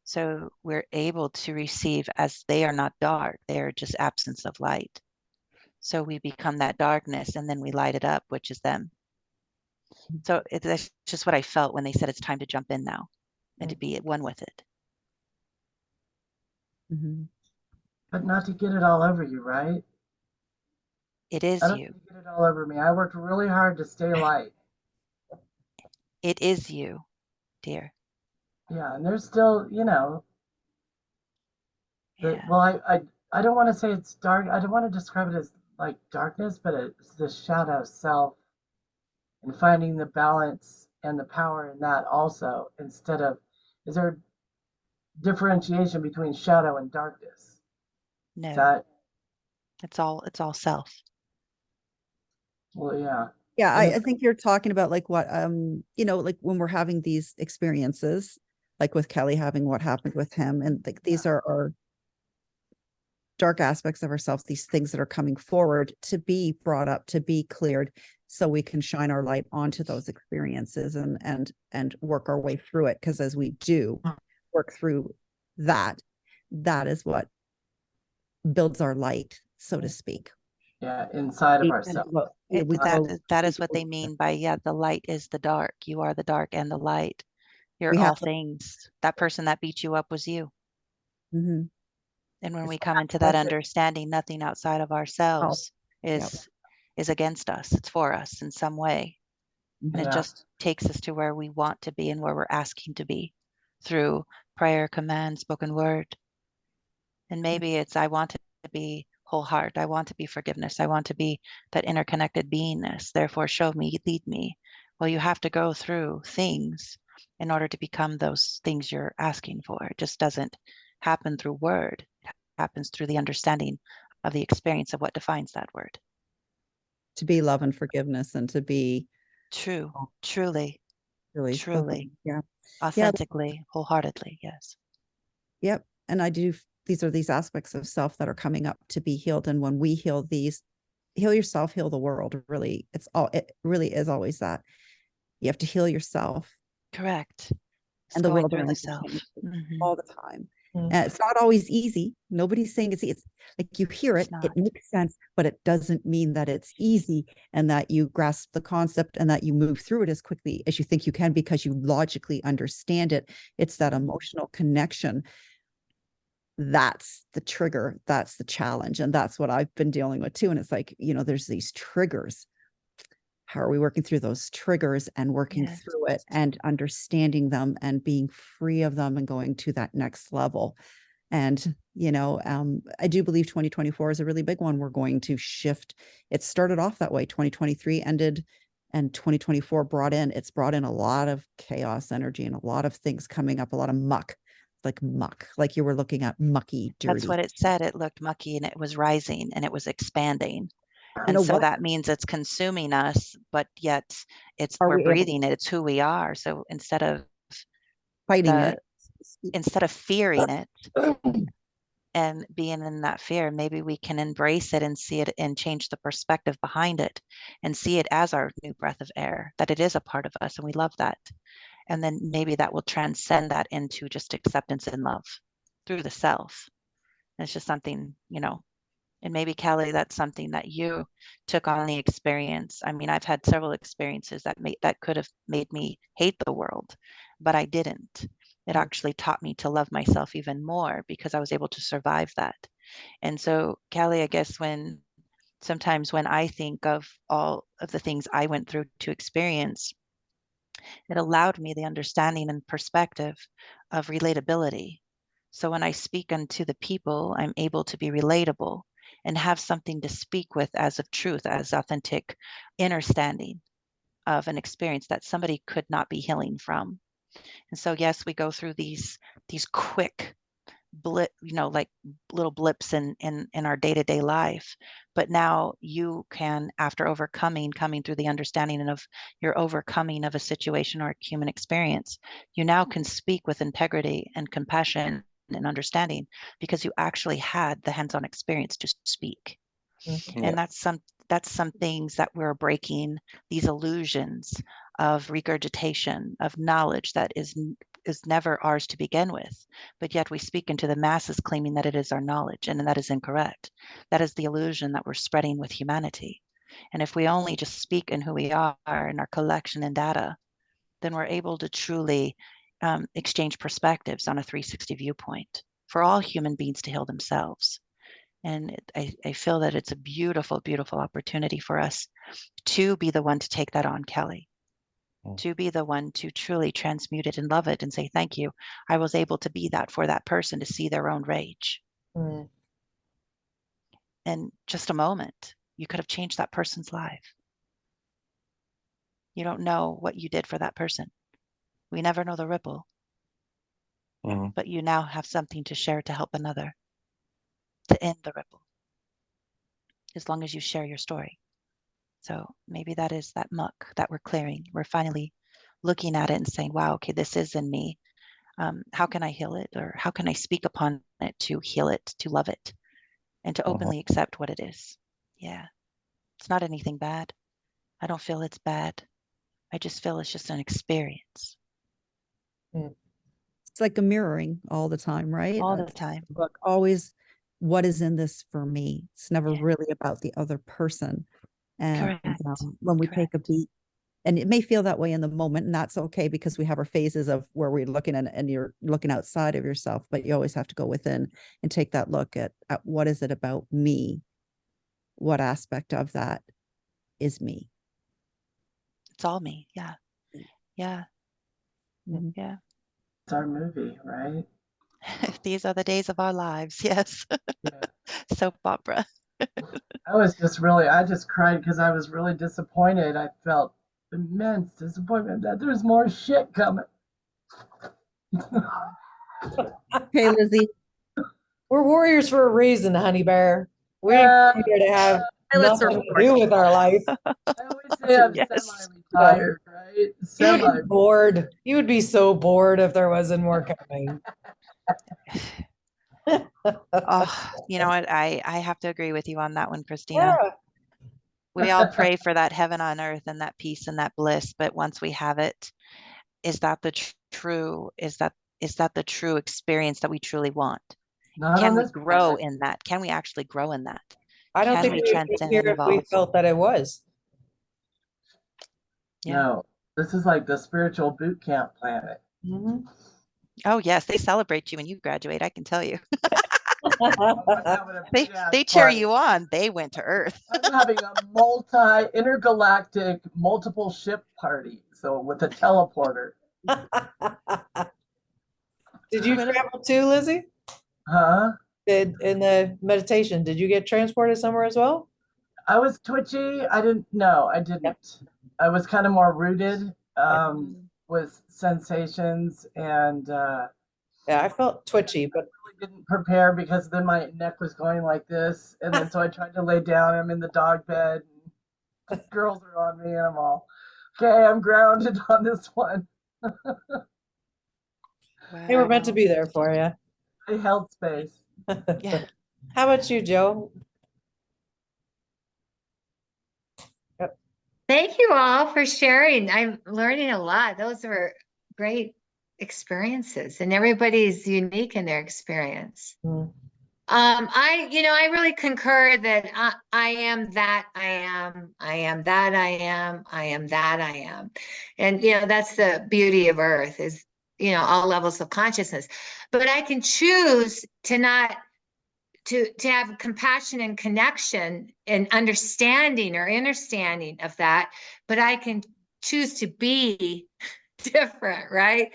So we're able to receive, as they are not dark, they are just absence of light. So we become that darkness and then we light it up, which is them. So that's just what I felt when they said it's time to jump in now and to be at one with it. Mm-hmm. But not to get it all over you, right? It I is don't you. need to get it all over me. I worked really hard to stay light. It is you, dear. Yeah, and there's still, you know, Yeah. well, I don't want to say it's dark. I don't want to describe it as like darkness, but it's the shadow self, and finding the balance and the power in that also, instead of, is there differentiation between shadow and darkness? No, Is that, it's all self. well, yeah. Yeah, And I think you're talking about like what you know, like when we're having these experiences, like with Kelly having what happened with him, and like these are our dark aspects of ourselves, these things that are coming forward to be brought up, to be cleared, so we can shine our light onto those experiences and work our way through it. Because as we do work through that, that is what builds our light, so to speak. yeah, inside of We- ourselves. we That is we what go- they mean by, yeah, the light is the dark. You are the dark and the light. You're we all have to, things. That person that beat you up was you. Mhm. And when It's we the come into that aspect of- understanding, nothing outside of ourselves Yep. is against us. It's for us in some way. And it Yeah. just takes us to where we want to be and where we're asking to be through prayer, command, spoken word. And maybe it's, I want to be whole heart. I want to be forgiveness. I want to be that interconnected beingness. Therefore, show me, lead me. Well, you have to go through things in order to become those things you're asking for. It just doesn't happen through word. It happens through the understanding of the experience of what defines that word. to be love and forgiveness, and to be True, truly, really truly, spoken. Yeah. authentically, wholeheartedly. Yes. Yep. And I do, these are these aspects of self that are coming up to be healed. And when we heal these, heal yourself, heal the world. Really, it really is always that. You have to heal yourself, Correct. It's and the going world through the around you self. changes Mhm. all the time. Mm. And it's not always easy. Nobody's saying it's easy. It's like you hear It's it, not. it makes sense, but it doesn't mean that it's easy and that you grasp the concept and that you move through it as quickly as you think you can because you logically understand it. It's that emotional connection. That's the trigger. That's the challenge. And that's what I've been dealing with too. And it's like, you know, there's these triggers. How are we working through those triggers and working Yes. through it and understanding them and being free of them and going to that next level? And, you know, I do believe 2024 is a really big one. We're going to shift. It started off that way. 2023 ended and 2024 brought in a lot of chaos energy and a lot of things coming up, a lot of muck like muck, like you were looking at mucky, That's dirty. what it said. It looked mucky and it was rising and it was expanding. You And know so what? that means it's consuming us, but yet Are we're we able breathing it. It's who we are. So fighting it? instead of fearing it and being in that fear, maybe we can embrace it and see it and change the perspective behind it and see it as our new breath of air, that it is a part of us and we love that. And then maybe that will transcend that into just acceptance and love through the self. And it's just something, and maybe Kelly, that's something that you took on the experience. I mean, I've had several experiences that could have made me hate the world, but I didn't. It actually taught me to love myself even more because I was able to survive that. And so, Kelly, I guess sometimes when I think of all of the things I went through to experience, it allowed me the understanding and perspective of relatability. So when I speak unto the people, I'm able to be relatable and have something to speak with as of truth, as authentic understanding of an experience that somebody could not be healing from. And so, yes, we go through these quick blip, like little blips in our day-to-day life. But now you can, after coming through the understanding of your overcoming of a situation or a human experience, you now can speak with integrity and compassion and understanding because you actually had the hands-on experience to speak. Mhm. And that's some things that we're breaking, these illusions of regurgitation of knowledge that is never ours to begin with, but yet we speak into the masses claiming that it is our knowledge, and that is incorrect. That is the illusion that we're spreading with humanity. And if we only just speak in who we are in our collection and data, then we're able to truly exchange perspectives on a 360 viewpoint for all human beings to heal themselves. And I feel that it's a beautiful, beautiful opportunity for us to be the one to take that on, Kelly, to be the one to truly transmute it and love it and say, thank you. I was able to be that for that person to see their own rage. Mm. In just a moment, you could have changed that person's life. You don't know what you did for that person. We never know the ripple, but you now have something to share to help another to end the ripple, as long as you share your story. So maybe that is that muck that we're clearing. We're finally looking at it and saying, wow, okay, this is in me. How can I heal it? Or how can I speak upon it to heal it, to love it, and to openly accept what it is? Yeah, it's not anything bad. I don't feel it's bad. I just feel it's just an experience. It's like a mirroring all the time, right? All the time. Look, always, what is in this for me? It's never Yeah. really about the other person. And Correct. when we take a Correct. beat, and it may feel that way in the moment, and that's okay because we have our phases of where we're looking and you're looking outside of yourself, but you always have to go within and take that look at what is it about me? What aspect of that is me? It's all me. Yeah. Yeah. Mhm. Yeah. It's our movie, right? These are the days of our lives. Yes. Yeah. Soap opera. I just cried because I was really disappointed. I felt immense disappointment that there's more shit coming. Okay, Lizzie. We're warriors for a reason, honey bear. We ain't Uh, here to have Pilots are nothing to do with our life. I always say I'm Yes. semi-retired, right? You would be Semi. bored. You would be so bored if there wasn't more coming. Oh, you know what? I have to agree with you on that one, Christina. Yeah. We all pray for that heaven on earth and that peace and that bliss, but once we have it, is that the true? Is that the true experience that we truly want? Not Can on we this grow planet. in that? Can we actually grow in that? I don't Can think we we would be transcend here and if we evolve? felt that it was. Yeah. No, this is like the spiritual boot camp planet. Mhm. Oh yes, they celebrate you when you graduate. I can tell you. I'm having a big ass They cheer party. you on. They went to Earth. I'm having a intergalactic multiple ship party. So with a teleporter. Did you travel too, Lizzie? Huh? In the meditation, did you get transported somewhere as well? I was twitchy. I didn't. No, I didn't. I was kind of more rooted with sensations and Yeah, I felt twitchy, but I didn't prepare because then my neck was going like this, and then so I tried to lay down. I'm in the dog bed, and girls are on me, and I'm all, okay, I'm grounded on this one. they were meant to Wow. be there for you. I held space. Yeah. How about you, Joe? Thank you all for sharing. I'm learning a lot. Those were great experiences, and everybody's unique in their experience. Mm. I really concur that I am that I am, I am that I am, I am that I am. And, that's the beauty of Earth is, all levels of consciousness. But I can choose to not to have compassion and connection and understanding or understanding of that, but I can choose to be different, right?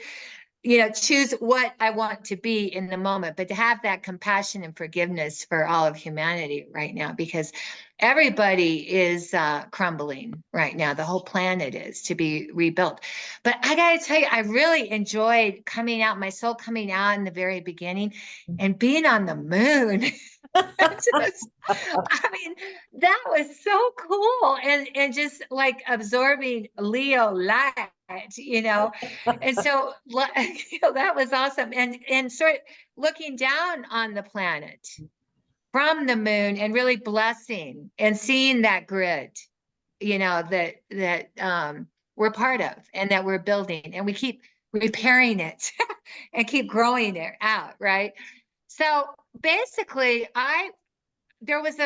Choose what I want to be in the moment, but to have that compassion and forgiveness for all of humanity right now, because everybody is crumbling right now. The whole planet is to be rebuilt. But I got to tell you, I really enjoyed my soul coming out in the very beginning and being on the moon. I mean, that was so cool. And just like absorbing Leo light, and so that was awesome. And sort of looking down on the planet from the moon and really blessing and seeing that grid, that we're part of and that we're building, and we keep repairing it and keep growing it out, right? So basically, there was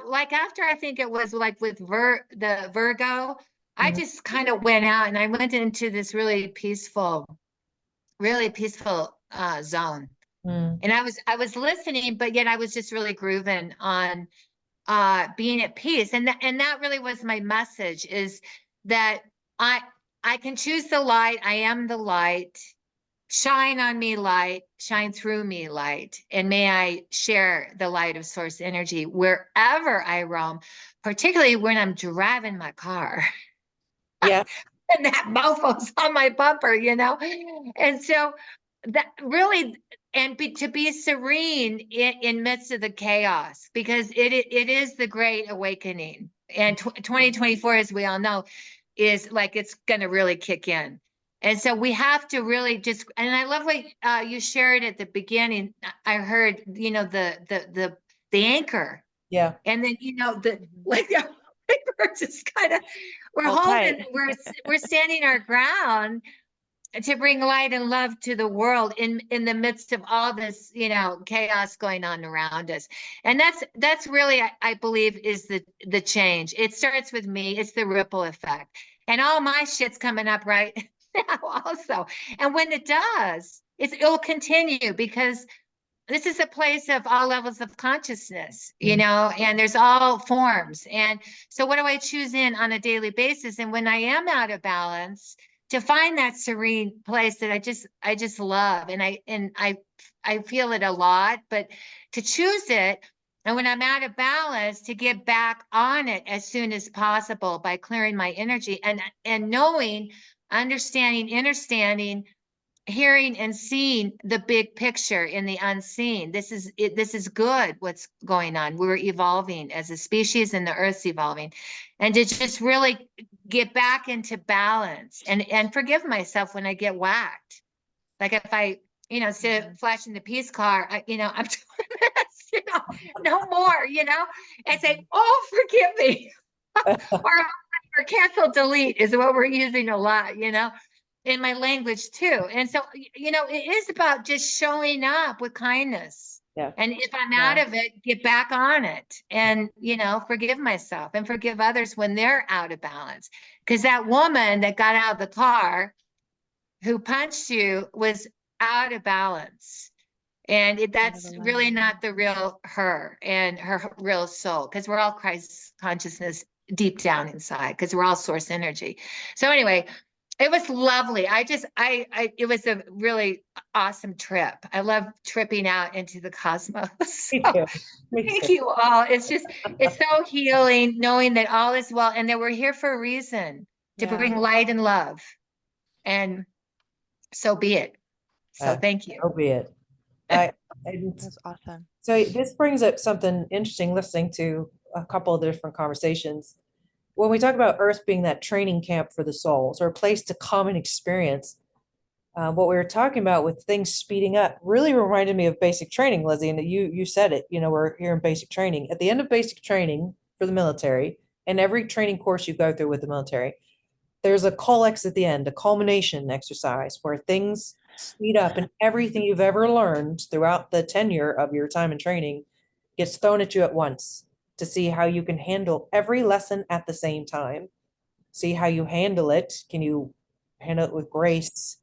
like after I think it was like with the Virgo, I just kind of went out and I went into this really peaceful zone. Mm. And I was listening, but yet I was just really grooving on being at peace. And that really was my message, is that I I can choose the light. I am the light. Shine on me, light, shine through me, light, and may I share the light of source energy wherever I roam, particularly when I'm driving my car. Yeah. And that mofo's on my bumper. And so that really, and to be serene in midst of the chaos, because it is the great awakening. And 2024, as we all know, is like it's going to really kick in. And so we have to really just, and I love what you shared at the beginning. I heard, the anchor, Yeah. and then the like we're just kind of we're Hold tight. holding, we're standing our ground to bring light and love to the world in the midst of all this chaos going on around us. And that's really, I believe, is the change. It starts with me. It's the ripple effect, and all my shit's coming up right now also. And when it does, it'll continue, because this is a place of all levels of consciousness, and there's all forms. And so what do I choose in on a daily basis? And when I am out of balance, to find that serene place that I just love, and I feel it a lot, but to choose it, and when I'm out of balance, to get back on it as soon as possible by clearing my energy and knowing, understanding, understanding, hearing and seeing the big picture in the unseen. This is good what's going on. We're evolving as a species, and the Earth's evolving. And to just really get back into balance and forgive myself when I get whacked. Like if I, instead of flashing the peace car, I'm doing this, no more, and say, oh, forgive me. or cancel delete is what we're using a lot, in my language too. And so, it is about just showing up with kindness. Yeah. And if I'm out of it, get back on it and, forgive myself and forgive others when they're out of balance. Because that woman that got out of the car who punched you was out of balance. And that's really not the real her and her real soul, because we're all Christ consciousness deep down inside, because we're all source energy. So anyway, it was lovely. It was a really awesome trip. I love tripping out into the cosmos. Me So, too. Me thank too. you all. It's so healing knowing that all is well, and that we're here for a reason, to Yeah. bring light and love. And so be it. So thank you. So be it. And That's awesome. so this brings up something interesting listening to a couple of different conversations. When we talk about Earth being that training camp for the souls or a place to come and experience, what we were talking about with things speeding up really reminded me of basic training, Lizzie, and you said it, we're here in basic training. At the end of basic training for the military, and every training course you go through with the military, there's a collex at the end, a culmination exercise where things speed up and everything you've ever learned throughout the tenure of your time in training gets thrown at you at once to see how you can handle every lesson at the same time. See how you handle it. Can you handle it with grace?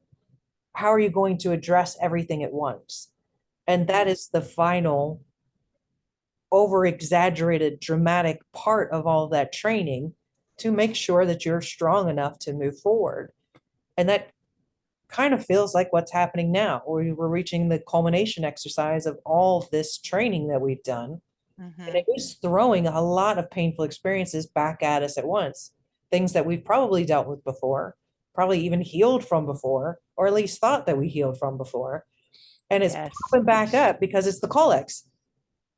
How are you going to address everything at once? And that is the final over exaggerated dramatic part of all that training to make sure that you're strong enough to move forward. And that kind of feels like what's happening now. We're reaching the culmination exercise of all of this training that we've done. And it is throwing a lot of painful experiences back at us at once. Things that we've probably dealt with before, probably even healed from before, or at least thought that we healed from before. And it's popping back up because it's the collex.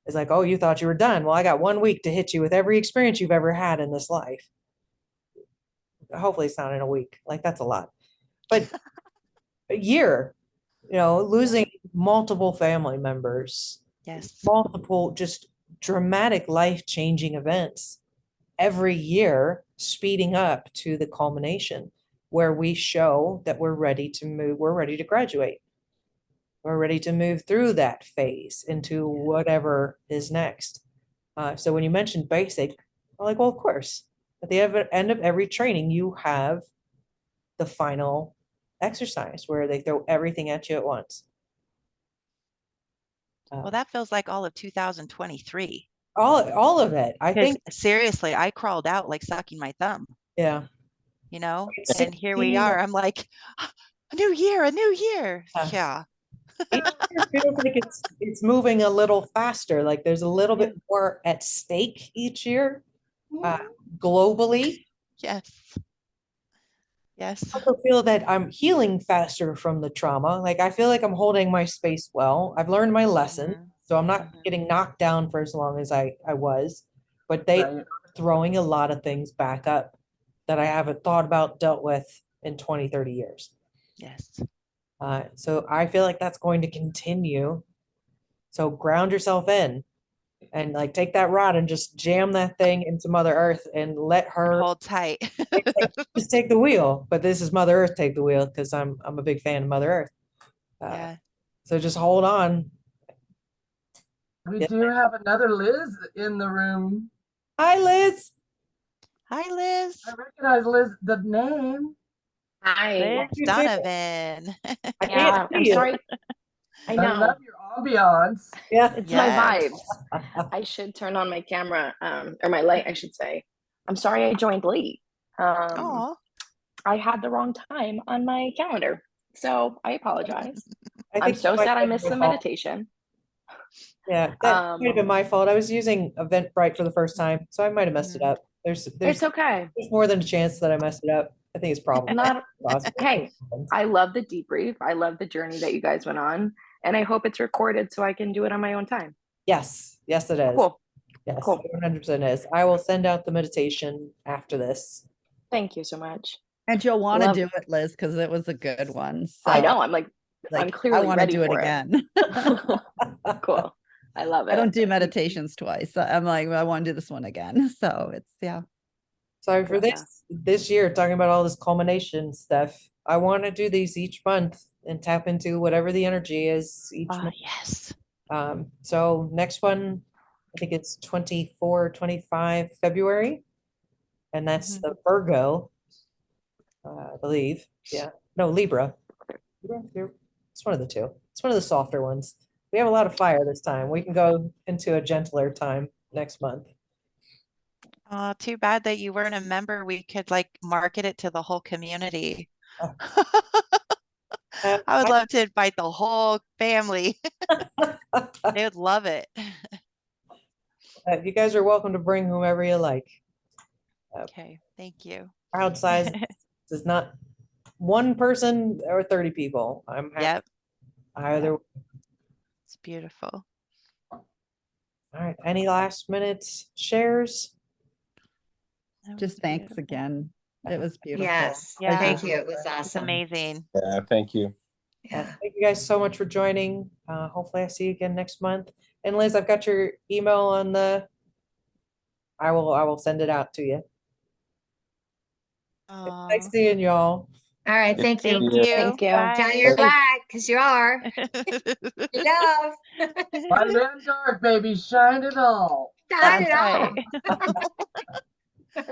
It's like, oh, you thought you were done. Well, I got 1 week to hit you with every experience you've ever had in this life. Hopefully it's not in a week. Like, that's a lot. But a year, losing multiple family members. Yes. Multiple just dramatic life-changing events every year, speeding up to the culmination where we show that we're ready to move, we're ready to graduate. We're ready to move through that phase into whatever is next. So when you mentioned basic, I'm like, well, of course, at the end of every training, you have the final exercise where they throw everything at you at once. Well, that feels like all of 2023. All of it. I think seriously, I crawled out like sucking my thumb. Yeah. And here we are. I'm like, a new year, a new year. Yeah. It feels like it's moving a little faster. Like there's a little bit more at stake each year, globally. Yes. Yes. I also feel that I'm healing faster from the trauma. Like I feel like I'm holding my space well. I've learned my lesson, so I'm not getting knocked down for as long as I was. But they are throwing a lot of things back up that I haven't thought about, dealt with in 20, 30 years. Yes. So I feel like that's going to continue. So ground yourself in and like take that rod and just jam that thing into Mother Earth and let her hold tight. Just take the wheel. But this is Mother Earth take the wheel because I'm a big fan of Mother Earth. Yeah. So just hold on. We do have another Liz in the room. Hi, Liz. Hi, Liz. I recognize Liz, the name. Hi. Liz Donovan. Yeah, I'm sorry. I know. I love your ambiance. Yeah. It's my vibes. I should turn on my camera, or my light, I should say. I'm sorry I joined late. I had the wrong time on my calendar, so I apologize. I'm so sad I missed the meditation. Yeah, that might have been my fault. I was using Eventbrite for the first time, so I might have messed it up. It's okay. There's more than a chance that I messed it up. I think it's probably not. Hey, I love the debrief. I love the journey that you guys went on, and I hope it's recorded so I can do it on my own time. Yes, yes, it is. Cool. Yes, cool. 100% is. I will send out the meditation after this. Thank you so much. And you'll want to do it, Liz, because it was a good one. So, I know. I'm like I'm clearly I want to do it again. Cool. I love it. I don't do meditations twice. I'm like, well, I want to do this one again. So it's So for this year, talking about all this culmination stuff, I want to do these each month and tap into whatever the energy is each month. Yes. So next one, I think it's 24, 25 February. And that's the Virgo, I believe. Yeah. No, Libra. It's one of the two. It's one of the softer ones. We have a lot of fire this time. We can go into a gentler time next month. Oh, too bad that you weren't a member. We could like market it to the whole community. I would love to invite the whole family. They would love it. You guys are welcome to bring whomever you like. Okay, thank you. Crowd size is not one person or 30 people. I'm happy. Yep. either. It's beautiful. All right. Any last minutes shares? That was Just thanks beautiful. again. It was beautiful. Yes. Yeah. Thank you. It was It's awesome. amazing. Yeah, thank you. Yeah. Thank you guys so much for joining. Hopefully I see you again next month. And Liz, I've got your email on the, I will send it out to you. Nice seeing y'all. All right. Thank Thank you. you. Thank you. Bye. Tell you're glad because you are. You love. Light and dark, baby, shine it all. Shine That's it all. right.